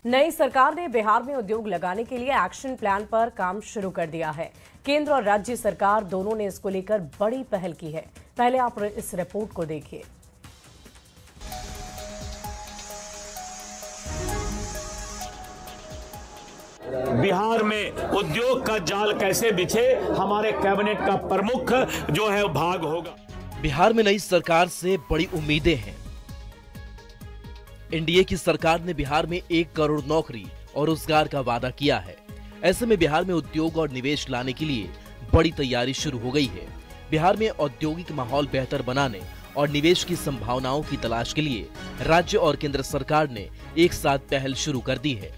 नई सरकार ने बिहार में उद्योग लगाने के लिए एक्शन प्लान पर काम शुरू कर दिया है। केंद्र और राज्य सरकार दोनों ने इसको लेकर बड़ी पहल की है। पहले आप इस रिपोर्ट को देखिए। बिहार में उद्योग का जाल कैसे बिछे, हमारे कैबिनेट का प्रमुख जो है भाग होगा। बिहार में नई सरकार से बड़ी उम्मीदें हैं। एनडीए की सरकार ने बिहार में 1 करोड़ नौकरी और रोजगार का वादा किया है। ऐसे में बिहार में उद्योग और निवेश लाने के लिए बड़ी तैयारी शुरू हो गई है। बिहार में औद्योगिक माहौल बेहतर बनाने और निवेश की संभावनाओं की तलाश के लिए राज्य और केंद्र सरकार ने एक साथ पहल शुरू कर दी है।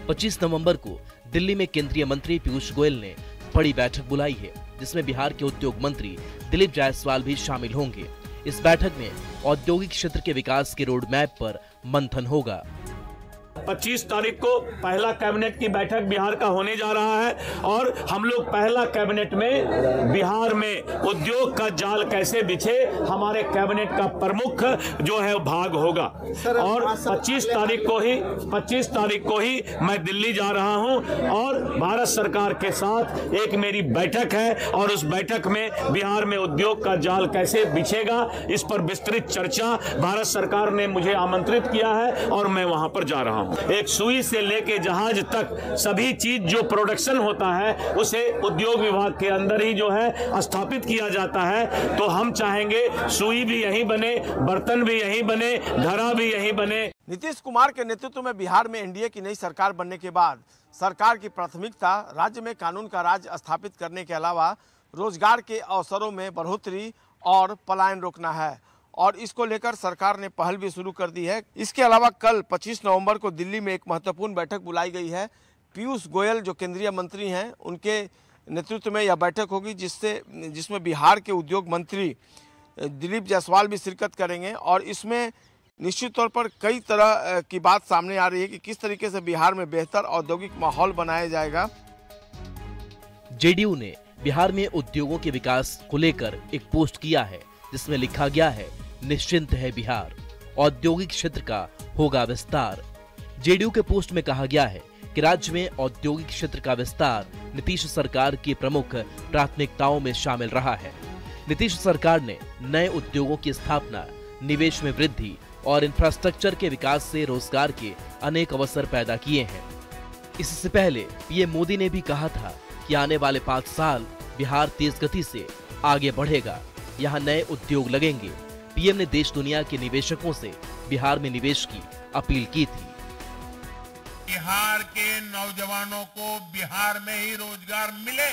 25 नवंबर को दिल्ली में केंद्रीय मंत्री पीयूष गोयल ने बड़ी बैठक बुलाई है, जिसमें बिहार के उद्योग मंत्री दिलीप जायसवाल भी शामिल होंगे। इस बैठक में औद्योगिक क्षेत्र के विकास के रोड मैप पर मंथन होगा। 25 तारीख को पहला कैबिनेट की बैठक बिहार का होने जा रहा है और हम लोग पहला कैबिनेट में बिहार में उद्योग का जाल कैसे बिछे, हमारे कैबिनेट का प्रमुख जो है भाग होगा। और 25 तारीख को ही मैं दिल्ली जा रहा हूं और भारत सरकार के साथ एक मेरी बैठक है और उस बैठक में बिहार में उद्योग का जाल कैसे बिछेगा, इस पर विस्तृत चर्चा भारत सरकार ने मुझे आमंत्रित किया है और मैं वहां पर जा रहा हूं। एक सुई से लेके जहाज तक सभी चीज जो प्रोडक्शन होता है उसे उद्योग विभाग के अंदर ही जो है स्थापित किया जाता है। तो हम चाहेंगे सुई भी यहीं बने, बर्तन भी यहीं बने, घड़ा भी यहीं बने। नीतीश कुमार के नेतृत्व में बिहार में एनडीए की नई सरकार बनने के बाद सरकार की प्राथमिकता राज्य में कानून का राज स्थापित करने के अलावा रोजगार के अवसरों में बढ़ोतरी और पलायन रोकना है और इसको लेकर सरकार ने पहल भी शुरू कर दी है। इसके अलावा कल 25 नवंबर को दिल्ली में एक महत्वपूर्ण बैठक बुलाई गई है। पीयूष गोयल जो केंद्रीय मंत्री हैं, उनके नेतृत्व में यह बैठक होगी जिसमें बिहार के उद्योग मंत्री दिलीप जायसवाल भी शिरकत करेंगे और इसमें निश्चित तौर पर कई तरह की बात सामने आ रही है कि किस तरीके से बिहार में बेहतर औद्योगिक माहौल बनाया जाएगा। जेडीयू ने बिहार में उद्योगों के विकास को लेकर एक पोस्ट किया है, जिसमें लिखा गया है, निश्चिंत है बिहार, औद्योगिक क्षेत्र का होगा विस्तार। जेडीयू के पोस्ट में कहा गया है कि राज्य में औद्योगिक क्षेत्र का विस्तार नीतीश सरकार की प्रमुख प्राथमिकताओं में शामिल रहा है। नीतीश सरकार ने नए उद्योगों की स्थापना, निवेश में वृद्धि और इंफ्रास्ट्रक्चर के विकास से रोजगार के अनेक अवसर पैदा किए हैं। इससे पहले पीएम मोदी ने भी कहा था कि आने वाले 5 साल बिहार तेज गति से आगे बढ़ेगा, यहाँ नए उद्योग लगेंगे। पीएम ने देश दुनिया के निवेशकों से बिहार में निवेश की अपील की थी। बिहार के नौजवानों को बिहार में ही रोजगार मिले,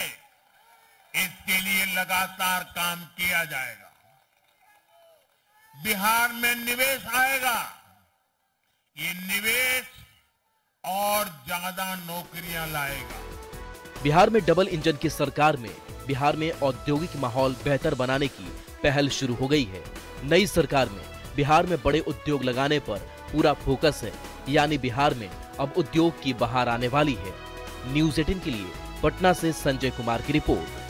इसके लिए लगातार काम किया जाएगा। बिहार में निवेश आएगा, ये निवेश और ज्यादा नौकरियां लाएगा। बिहार में डबल इंजन की सरकार में बिहार में औद्योगिक माहौल बेहतर बनाने की पहल शुरू हो गई है। नई सरकार में बिहार में बड़े उद्योग लगाने पर पूरा फोकस है, यानी बिहार में अब उद्योग की बहार आने वाली है। न्यूज़ 18 के लिए पटना से संजय कुमार की रिपोर्ट।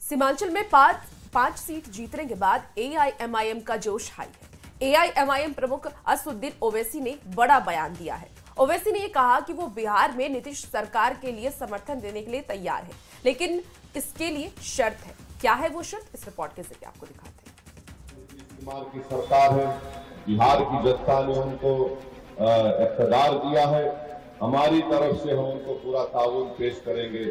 सीमांचल में पांच सीट जीतने के बाद एआईएमआईएम का जोश हाई है। एआईएमआईएम प्रमुख असदुद्दीन ओवैसी ने बड़ा बयान दिया है। ओवैसी ने कहा कि वो बिहार में नीतीश सरकार के लिए समर्थन देने के लिए तैयार है, लेकिन इसके लिए शर्त है। क्या है वो शर्त, इस रिपोर्ट के जरिए आपको दिखाते हैं। नीतीश कुमार की सरकार है, बिहार की जनता ने उनको इख्तियार दिया है, हमारी तरफ से हम उनको पूरा ताउन पेश करेंगे।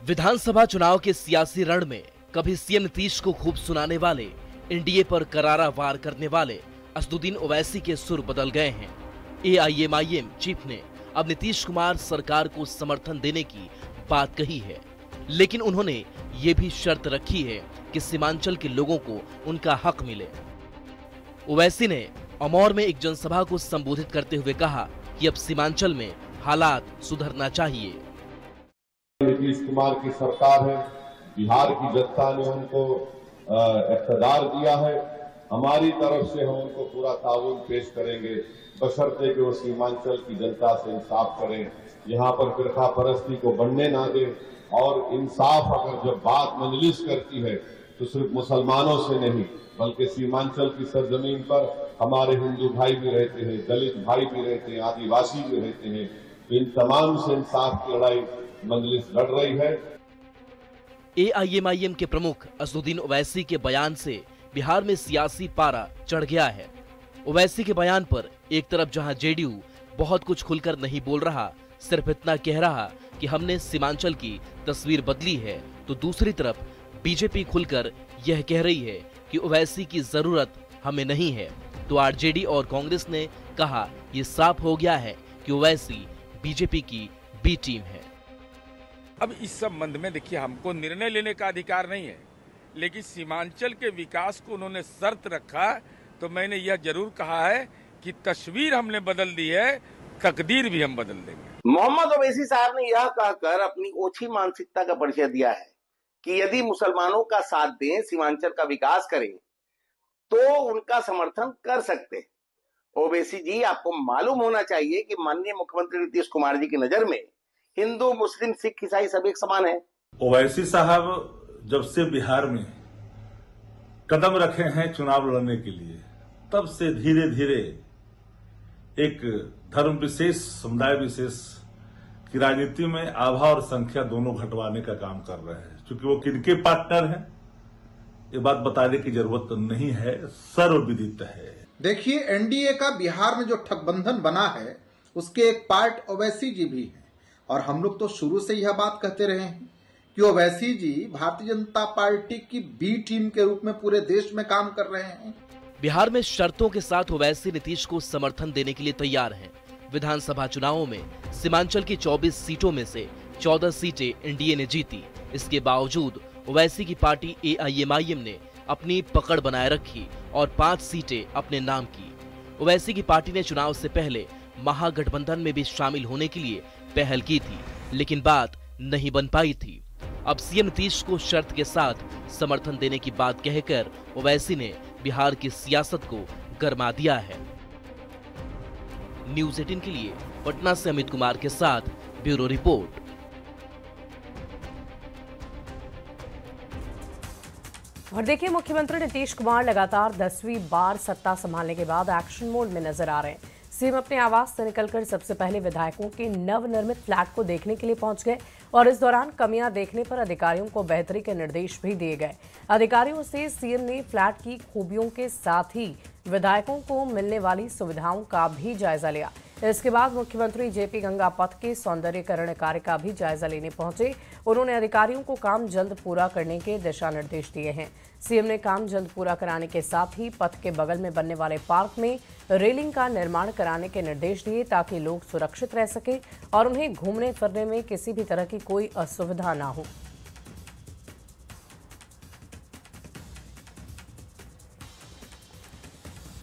विधानसभा चुनाव के सियासी रण में कभी सीएम नीतीश को खूब सुनाने वाले, एनडीए पर करारा वार करने वाले असदुद्दीन ओवैसी के सुर बदल गए हैं। एआईएमआईएम चीफ ने अब नीतीश कुमार सरकार को समर्थन देने की बात कही है, लेकिन उन्होंने ये भी शर्त रखी है कि सीमांचल के लोगों को उनका हक मिले। ओवैसी ने अमौर में एक जनसभा को संबोधित करते हुए कहा कि अब सीमांचल में हालात सुधरना चाहिए। नीतीश कुमार की सरकार है, बिहार की जनता ने उनको इख्तियार दिया है, हमारी तरफ से हम उनको पूरा ताउन पेश करेंगे, बशर्ते कि वो सीमांचल की जनता से इंसाफ करें, यहाँ पर फिरका परस्ती को बढ़ने ना दें और इंसाफ अगर जब बात मजलिस करती है तो सिर्फ मुसलमानों से नहीं बल्कि सीमांचल की सरजमीन पर हमारे हिंदू भाई भी रहते हैं, दलित भाई भी रहते हैं, आदिवासी भी रहते हैं। इन तमाम से इंसाफ की लड़ाई मजलिस लड़ रही है। AIMIM के प्रमुख असदुद्दीन ओवैसी के बयान से बिहार में सियासी पारा चढ़ गया है। ओवैसी के बयान पर एक तरफ जहां JDU बहुत कुछ खुलकर नहीं बोल रहा, सिर्फ इतना कह रहा कि हमने सीमांचल की तस्वीर बदली है, तो दूसरी तरफ बीजेपी खुलकर यह कह रही है कि ओवैसी की जरूरत हमें नहीं है। तो RJD और कांग्रेस ने कहा यह साफ हो गया है कि ओवैसी बीजेपी की बी टीम है। अब इस संबंध में देखिए, हमको निर्णय लेने का अधिकार नहीं है, लेकिन सीमांचल के विकास को उन्होंने शर्त रखा, तो मैंने यह जरूर कहा है कि तस्वीर हमने बदल दी है, तकदीर भी हम बदल देंगे। मोहम्मद ओवैसी साहब ने यह कहकर अपनी ओछी मानसिकता का परिचय दिया है कि यदि मुसलमानों का साथ दें, सीमांचल का विकास करें, तो उनका समर्थन कर सकते हैं। ओवैसी जी, आपको मालूम होना चाहिए कि माननीय मुख्यमंत्री नीतीश कुमार जी की नजर में हिंदू, मुस्लिम, सिख, ईसाई सब एक समान है। ओवैसी साहब जब से बिहार में कदम रखे हैं चुनाव लड़ने के लिए, तब से धीरे धीरे एक धर्म विशेष, समुदाय विशेष की राजनीति में आभा और संख्या दोनों घटवाने का काम कर रहे हैं। क्योंकि वो किनके पार्टनर हैं ये बात बताने की जरूरत नहीं है, सर्वविदित है। देखिए, एनडीए का बिहार में जो ठगबंधन बना है उसके एक पार्ट ओवैसी जी भी हैं, और हम लोग तो शुरू से यह बात कहते रहे हैं कि ओवैसी जी भारतीय जनता पार्टी की बी टीम के रूप में पूरे देश में काम कर रहे हैं। बिहार में शर्तों के साथ ओवैसी नीतीश को समर्थन देने के लिए तैयार हैं। विधानसभा चुनावों में सीमांचल की 24 सीटों में से 14 सीटें एनडीए ने जीती। इसके बावजूद ओवैसी की पार्टी AIMIM ने अपनी पकड़ बनाए रखी और 5 सीटें अपने नाम की। ओवैसी की पार्टी ने चुनाव से पहले महागठबंधन में भी शामिल होने के लिए पहल की थी, लेकिन बात नहीं बन पाई थी। अब सीएम नीतीश को शर्त के साथ समर्थन देने की बात कहकर ओवैसी ने बिहार की सियासत को गरमा दिया है। न्यूज़ 18 के लिए पटना से अमित कुमार के साथ ब्यूरो रिपोर्ट। और देखिए, मुख्यमंत्री नीतीश कुमार लगातार 10वीं बार सत्ता संभालने के बाद एक्शन मोड में नजर आ रहे हैं। सीएम अपने आवास से निकलकर सबसे पहले विधायकों के नवनिर्मित फ्लैट को देखने के लिए पहुंच गए और इस दौरान कमियां देखने पर अधिकारियों को बेहतरी के निर्देश भी दिए गए। अधिकारियों से सीएम ने फ्लैट की खूबियों के साथ ही विधायकों को मिलने वाली सुविधाओं का भी जायजा लिया। इसके बाद मुख्यमंत्री जेपी गंगा पथ के सौंदर्यीकरण कार्य का भी जायजा लेने पहुंचे। उन्होंने अधिकारियों को काम जल्द पूरा करने के दिशा निर्देश दिए हैं। सीएम ने काम जल्द पूरा कराने के साथ ही पथ के बगल में बनने वाले पार्क में रेलिंग का निर्माण कराने के निर्देश दिए ताकि लोग सुरक्षित रह सके और उन्हें घूमने फिरने में किसी भी तरह की कोई असुविधा ना हो।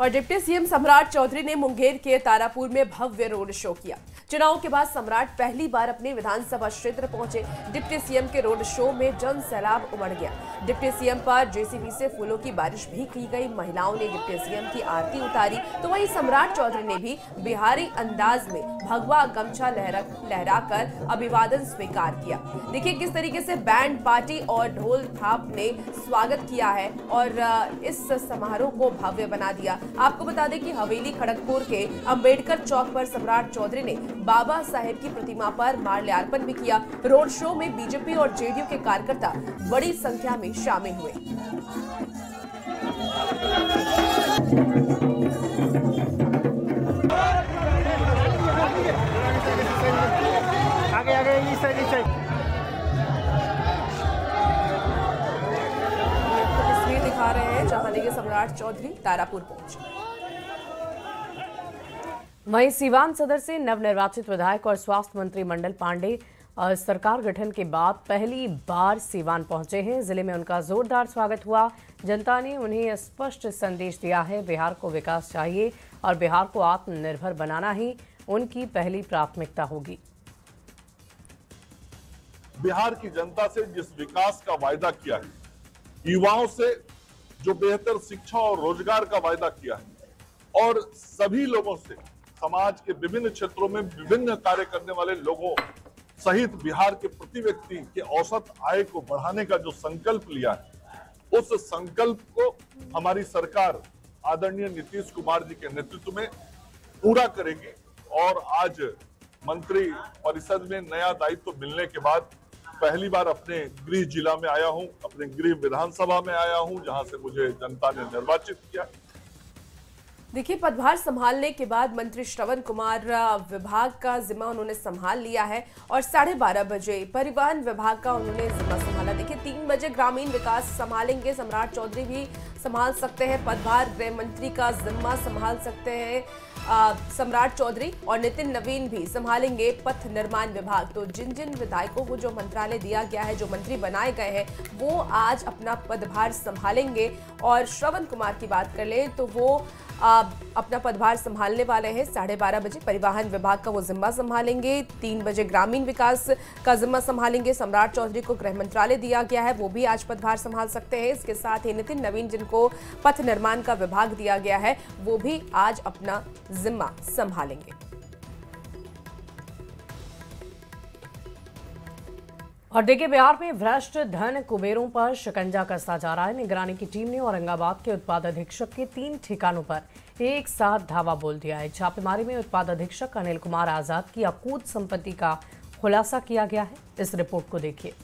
और डिप्टी सीएम सम्राट चौधरी ने मुंगेर के तारापुर में भव्य रोड शो किया। चुनाव के बाद सम्राट पहली बार अपने विधानसभा क्षेत्र पहुंचे। डिप्टी सीएम के रोड शो में जन सैलाब उमड़ गया। डिप्टी सीएम पर जेसीबी से फूलों की बारिश भी की गई। महिलाओं ने डिप्टी सीएम की आरती उतारी, तो वहीं सम्राट चौधरी ने भी बिहारी अंदाज में भगवा गमछा लहराकर अभिवादन स्वीकार किया। देखिए किस तरीके से बैंड पार्टी और ढोल थाप ने स्वागत किया है और इस समारोह को भव्य बना दिया। आपको बता दें कि हवेली खड़गपुर के अंबेडकर चौक पर सम्राट चौधरी ने बाबा साहेब की प्रतिमा पर माल्यार्पण भी किया। रोड शो में बीजेपी और जेडीयू के कार्यकर्ता बड़ी संख्या में शामिल हुए। तस्वीर दिखा रहे हैं जहां देखिए सम्राट चौधरी तारापुर पहुंचे। वहीं सीवान सदर से नवनिर्वाचित विधायक और स्वास्थ्य मंत्री मंडल पांडे सरकार गठन के बाद पहली बार सीवान पहुंचे हैं। जिले में उनका जोरदार स्वागत हुआ। जनता ने उन्हें स्पष्ट संदेश दिया है, बिहार को विकास चाहिए और बिहार को आत्मनिर्भर बनाना ही उनकी पहली प्राथमिकता होगी। बिहार की जनता से जिस विकास का वायदा किया है, युवाओं से जो बेहतर शिक्षा और रोजगार का वायदा किया है और सभी लोगों से समाज के विभिन्न क्षेत्रों में विभिन्न कार्य करने वाले लोगों सहित बिहार के प्रति व्यक्ति के औसत आय को बढ़ाने का जो संकल्प लिया है, उस संकल्प को हमारी सरकार आदरणीय नीतीश कुमार जी के नेतृत्व में पूरा करेगी। और आज मंत्री परिषद में नया दायित्व मिलने के बाद पहली बार अपने गृह जिला में आया हूं, अपने गृह विधानसभा में आया हूं, जहां से मुझे जनता ने निर्वाचित किया। देखिए, पदभार संभालने के बाद मंत्री श्रवण कुमार विभाग का जिम्मा उन्होंने संभाल लिया है और 12:30 बजे परिवहन विभाग का उन्होंने जिम्मा संभाला। देखिए, 3 बजे ग्रामीण विकास संभालेंगे सम्राट चौधरी भी संभाल सकते हैं पदभार, गृह मंत्री का जिम्मा संभाल सकते हैं सम्राट चौधरी, और नितिन नवीन भी संभालेंगे पथ निर्माण विभाग। तो जिन जिन विधायकों को जो मंत्रालय दिया गया है, जो मंत्री बनाए गए हैं, वो आज अपना पदभार संभालेंगे। और श्रवण कुमार की बात कर ले तो वो अपना पदभार संभालने वाले हैं 12:30 बजे, परिवहन विभाग का वो जिम्मा संभालेंगे। 3 बजे ग्रामीण विकास का जिम्मा संभालेंगे। सम्राट चौधरी को गृह मंत्रालय दिया गया है, वो भी आज पदभार संभाल सकते हैं। इसके साथ ही नितिन नवीन, जिनको पथ निर्माण का विभाग दिया गया है, वो भी आज अपना जिम्मा संभालेंगे। और देखिए, बिहार में भ्रष्ट धन कुबेरों पर शिकंजा कसता जा रहा है। निगरानी की टीम ने औरंगाबाद के उत्पाद अधीक्षक के 3 ठिकानों पर एक साथ धावा बोल दिया है। छापेमारी में उत्पाद अधीक्षक अनिल कुमार आजाद की अकूत संपत्ति का खुलासा किया गया है। इस रिपोर्ट को देखिए।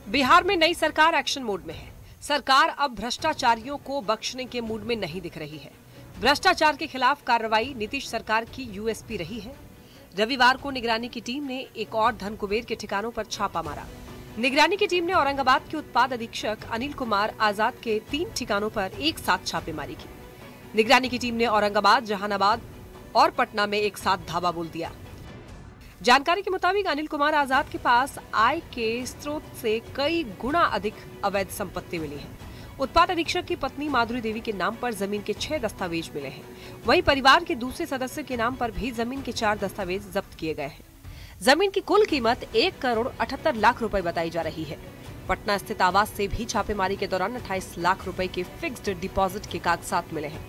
बिहार में नई सरकार एक्शन मोड में है। सरकार अब भ्रष्टाचारियों को बख्शने के मूड में नहीं दिख रही है। भ्रष्टाचार के खिलाफ कार्रवाई नीतीश सरकार की यूएसपी रही है। रविवार को निगरानी की टीम ने एक और धन कुबेर के ठिकानों पर छापा मारा। निगरानी की टीम ने औरंगाबाद के उत्पाद अधीक्षक अनिल कुमार आजाद के 3 ठिकानों पर एक साथ छापेमारी की। निगरानी की टीम ने औरंगाबाद, जहानाबाद और पटना में एक साथ धावा बोल दिया। जानकारी के मुताबिक अनिल कुमार आजाद के पास आय के स्रोत से कई गुना अधिक अवैध संपत्ति मिली है। उत्पाद अधीक्षक की पत्नी माधुरी देवी के नाम पर जमीन के 6 दस्तावेज मिले हैं। वहीं परिवार के दूसरे सदस्य के नाम पर भी जमीन के 4 दस्तावेज जब्त किए गए हैं। जमीन की कुल कीमत 1 करोड़ 78 लाख रुपए बताई जा रही है। पटना स्थित आवास से भी छापेमारी के दौरान 28 लाख रुपए के फिक्स्ड डिपॉजिट के कागजात मिले हैं।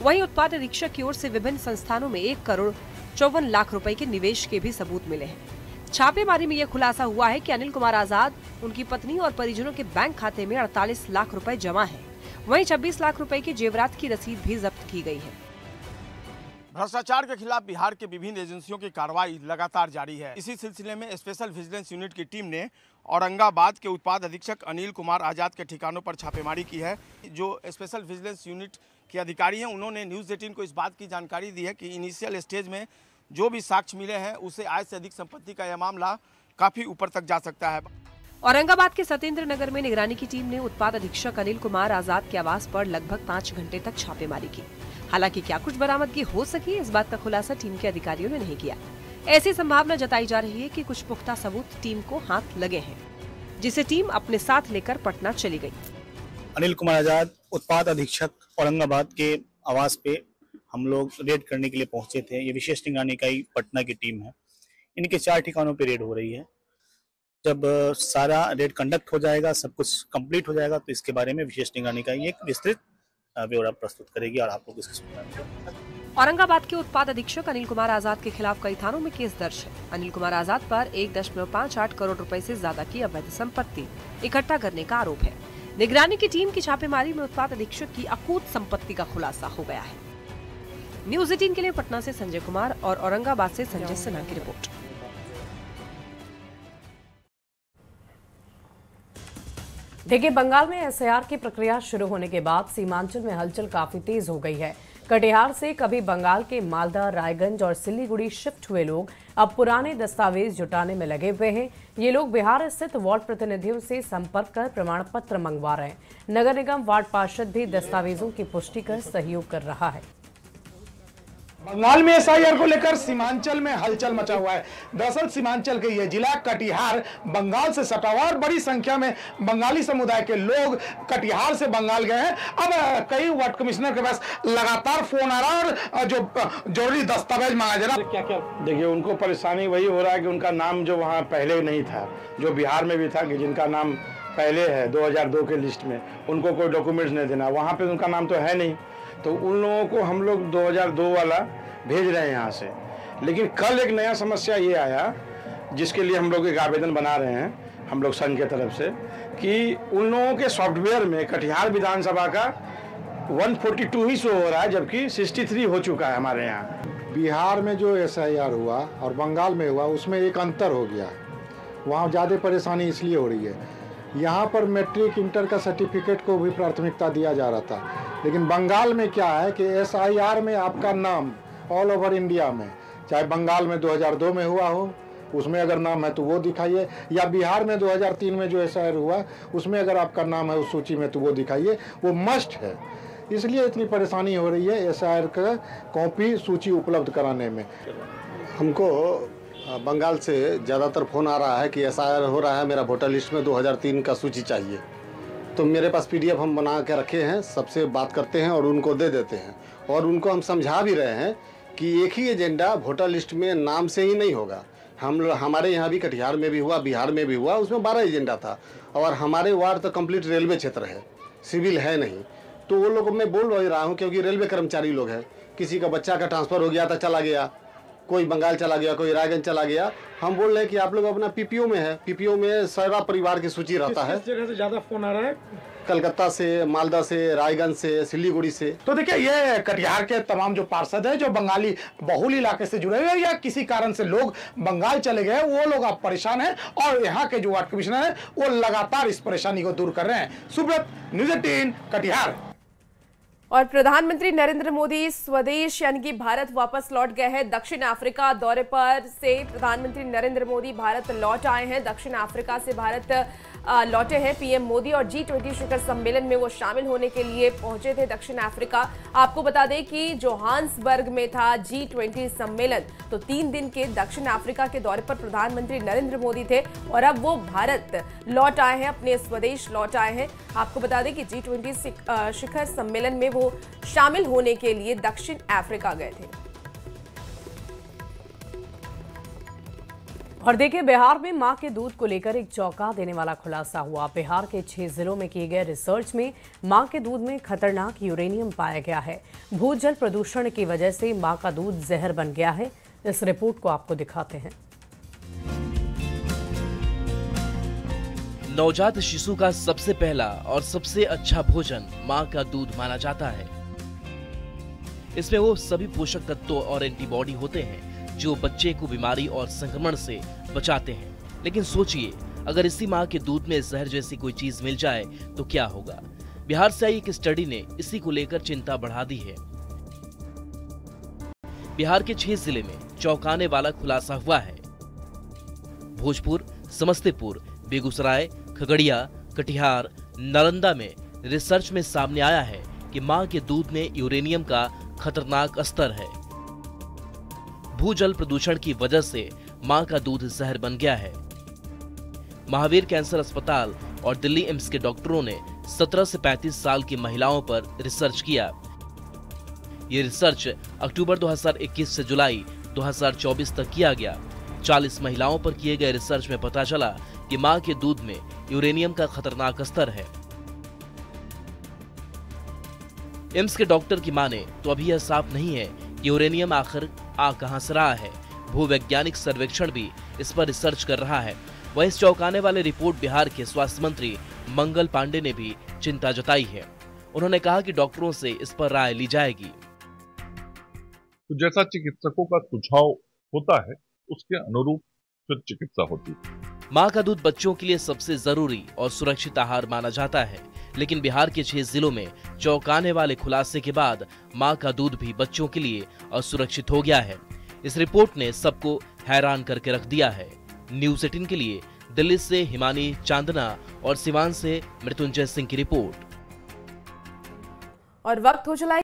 वहीं उत्पाद अधीक्षक की ओर से विभिन्न संस्थानों में 1 करोड़ 54 लाख रुपए के निवेश के भी सबूत मिले हैं। छापेमारी में यह खुलासा हुआ है कि अनिल कुमार आजाद, उनकी पत्नी और परिजनों के बैंक खाते में 48 लाख रुपए जमा है। वहीं 26 लाख रुपए की जेवरात की रसीद भी जब्त की गई है। भ्रष्टाचार के खिलाफ बिहार के विभिन्न एजेंसियों की कार्रवाई लगातार जारी है। इसी सिलसिले में स्पेशल विजिलेंस यूनिट की टीम ने औरंगाबाद के उत्पाद अधीक्षक अनिल कुमार आजाद के ठिकानों पर छापेमारी की है। जो स्पेशल विजिलेंस यूनिट के अधिकारी हैं, उन्होंने न्यूज़ 18 को इस बात की जानकारी दी है कि इनिशियल स्टेज में जो भी साक्ष्य मिले हैं, उसे आय से अधिक संपत्ति का यह मामला काफी ऊपर तक जा सकता है। औरंगाबाद के सत्येंद्र नगर में निगरानी की टीम ने उत्पाद अधीक्षक अनिल कुमार आजाद के आवास पर लगभग 5 घंटे तक छापेमारी की। हालांकि क्या कुछ बरामदगी हो सकी, इस बात का खुलासा टीम के अधिकारियों ने नहीं किया। ऐसी संभावना जताई जा रही है कि कुछ पुख्ता सबूत टीम को हाथ लगे हैं, जिसे टीम अपने साथ लेकर पटना चली गई। अनिल कुमार आजाद उत्पाद अधीक्षक औरंगाबाद के आवास पे हम लोग रेड करने के लिए पहुंचे थे। ये विशेष निगरानी इकाई पटना की टीम है। इनके 4 ठिकानों पे रेड हो रही है। जब सारा रेड कंडक्ट हो जाएगा, सब कुछ कंप्लीट हो जाएगा, तो इसके बारे में विशेष निगरानी इकाई एक विस्तृत ब्यौरा प्रस्तुत करेगी और आप लोग इसको सुनेंगे। औरंगाबाद के उत्पाद अधीक्षक अनिल कुमार आजाद के खिलाफ कई थानों में केस दर्ज है। अनिल कुमार आजाद पर 1.58 करोड़ रुपए से ज्यादा की अवैध संपत्ति इकट्ठा करने का आरोप है। निगरानी की टीम की छापेमारी में उत्पाद अधीक्षक की अकूत संपत्ति का खुलासा हो गया है। न्यूज़ 18 के लिए पटना से संजय कुमार और औरंगाबाद से संजय सिन्हा की रिपोर्ट। देखिए, बंगाल में एसआईआर की प्रक्रिया शुरू होने के बाद सीमांचल में हलचल काफी तेज हो गई है। कटिहार से कभी बंगाल के मालदा, रायगंज और सिलीगुड़ी शिफ्ट हुए लोग अब पुराने दस्तावेज जुटाने में लगे हुए हैं। ये लोग बिहार स्थित वार्ड प्रतिनिधियों से संपर्क कर प्रमाण पत्र मंगवा रहे हैं। नगर निगम वार्ड पार्षद भी दस्तावेजों की पुष्टि कर सहयोग कर रहा है। बंगाल में एसआईआर को लेकर सीमांचल में हलचल मचा हुआ है। दरअसल सीमांचल के ये जिला कटिहार बंगाल से सटा हुआ और बड़ी संख्या में बंगाली समुदाय के लोग कटिहार से बंगाल गए हैं। अब कई वार्ड कमिश्नर के पास लगातार फोन आ रहा है और जो जरूरी दस्तावेज मांगा जा रहा है। क्या क्या देखिए, उनको परेशानी वही हो रहा है कि उनका नाम जो वहाँ पहले नहीं था, जो बिहार में भी था, कि जिनका नाम पहले है 2002 के लिस्ट में, उनको कोई डॉक्यूमेंट्स नहीं देना, वहाँ पे उनका नाम तो है नहीं, तो उन लोगों को हम लोग 2002 वाला भेज रहे हैं यहाँ से। लेकिन कल एक नया समस्या ये आया जिसके लिए हम लोग एक आवेदन बना रहे हैं हम लोग संघ के तरफ से, कि उन लोगों के सॉफ्टवेयर में कटिहार विधानसभा का 142 ही शो हो रहा है, जबकि 63 हो चुका है हमारे यहाँ। बिहार में जो SIR हुआ और बंगाल में हुआ उसमें एक अंतर हो गया, वहाँ ज़्यादा परेशानी इसलिए हो रही है। यहाँ पर मैट्रिक इंटर का सर्टिफिकेट को भी प्राथमिकता दिया जा रहा था, लेकिन बंगाल में क्या है कि SIR में आपका नाम ऑल ओवर इंडिया में, चाहे बंगाल में 2002 में हुआ हो उसमें अगर नाम है तो वो दिखाइए, या बिहार में 2003 में जो SIR हुआ उसमें अगर आपका नाम है उस सूची में तो वो दिखाइए, वो मस्ट है। इसलिए इतनी परेशानी हो रही है SIR का कॉपी सूची उपलब्ध कराने में। हमको बंगाल से ज़्यादातर फ़ोन आ रहा है कि SIR हो रहा है, मेरा वोटर लिस्ट में 2003 का सूची चाहिए। तो मेरे पास PDF हम बना के रखे हैं, सबसे बात करते हैं और उनको दे देते हैं, और उनको हम समझा भी रहे हैं कि एक ही एजेंडा वोटर लिस्ट में नाम से ही नहीं होगा। हमारे यहाँ भी कटिहार में भी हुआ, बिहार में भी हुआ, उसमें 12 एजेंडा था, और हमारे वार्ड तो कंप्लीट रेलवे क्षेत्र है, सिविल है नहीं। तो वो लोग मैं बोल रहा हूँ क्योंकि रेलवे कर्मचारी लोग हैं, किसी का बच्चा का ट्रांसफ़र हो गया था चला गया, कोई बंगाल चला गया, कोई रायगंज चला गया, हम बोल रहे हैं कि आप लोग अपना PPO में है, PPO में सारा परिवार की सूची रहता है। किस जगह से ज़्यादा फोन आ रहा है? कलकत्ता से, मालदा से, रायगंज से, सिलीगुड़ी से। तो देखिए ये कटिहार के तमाम जो पार्षद है जो बंगाली बहुल इलाके से जुड़े हुए या किसी कारण से लोग बंगाल चले गए, वो लोग अब परेशान हैं, और यहाँ के जो वार्ड कमिश्नर हैं वो लगातार इस परेशानी को दूर कर रहे हैं। सुब्रत, न्यूज़ 18 कटिहार। और प्रधानमंत्री नरेंद्र मोदी स्वदेश यानी कि भारत वापस लौट गए हैं। दक्षिण अफ्रीका दौरे पर से प्रधानमंत्री नरेंद्र मोदी भारत लौट आए हैं। दक्षिण अफ्रीका से भारत लौटे हैं पीएम मोदी, और G20 शिखर सम्मेलन में वो शामिल होने के लिए पहुंचे थे दक्षिण अफ्रीका। आपको बता दें कि जोहान्सबर्ग में था G20 सम्मेलन, तो 3 दिन के दक्षिण अफ्रीका के दौरे पर प्रधानमंत्री नरेंद्र मोदी थे, और अब वो भारत लौट आए हैं, अपने स्वदेश लौट आए हैं। आपको बता दें कि G20 शिखर सम्मेलन में वो शामिल होने के लिए दक्षिण अफ्रीका गए थे। और देखिए, बिहार में मां के दूध को लेकर एक चौंका देने वाला खुलासा हुआ। बिहार के 6 जिलों में किए गए रिसर्च में मां के दूध में खतरनाक यूरेनियम पाया गया है। भूजल प्रदूषण की वजह से मां का दूध जहर बन गया है। इस रिपोर्ट को आपको दिखाते हैं। नवजात शिशु का सबसे पहला और सबसे अच्छा भोजन मां का दूध माना जाता है। इसमें वो सभी पोषक तत्व और एंटीबॉडी होते हैं जो बच्चे को बीमारी और संक्रमण से बचाते हैं। लेकिन सोचिए, अगर इसी मां के दूध में जहर जैसी कोई चीज मिल जाए तो क्या होगा। बिहार से आई एक स्टडी ने इसी को लेकर चिंता बढ़ा दी है। बिहार के 6 जिले में चौंकाने वाला खुलासा हुआ है। भोजपुर, समस्तीपुर, बेगूसराय, खगड़िया, कटिहार, नालंदा में रिसर्च में सामने आया है कि मां के दूध में यूरेनियम का खतरनाक स्तर है। भूजल प्रदूषण की वजह से मां का दूध जहर बन गया है। महावीर कैंसर अस्पताल और दिल्ली एम्स के डॉक्टरों ने 17 से 35 साल की महिलाओं पर रिसर्च किया। ये रिसर्च अक्टूबर 2021 से जुलाई 2024 तक किया गया। 40 महिलाओं पर किए गए रिसर्च में पता चला कि मां के दूध में यूरेनियम का खतरनाक स्तर है। एम्स के डॉक्टर की माने तो अभी यह साफ नहीं है कि यूरेनियम आखिर आ कहां से रहा है। भूवैज्ञानिक सर्वेक्षण भी इस पर रिसर्च कर रहा है। वहीं इस चौंकाने वाली रिपोर्ट बिहार के स्वास्थ्य मंत्री मंगल पांडे ने भी चिंता जताई है। उन्होंने कहा कि डॉक्टरों से इस पर राय ली जाएगी। तो जैसा चिकित्सकों का सुझाव होता है उसके अनुरूप फिर चिकित्सा होती है। मां का दूध बच्चों के लिए सबसे जरूरी और सुरक्षित आहार माना जाता है, लेकिन बिहार के 6 जिलों में चौंकाने वाले खुलासे के बाद मां का दूध भी बच्चों के लिए असुरक्षित हो गया है। इस रिपोर्ट ने सबको हैरान करके रख दिया है। न्यूज़ 18 के लिए दिल्ली से हिमानी चांदना और सिवान से मृत्युंजय सिंह की रिपोर्ट। और वक्त हो चला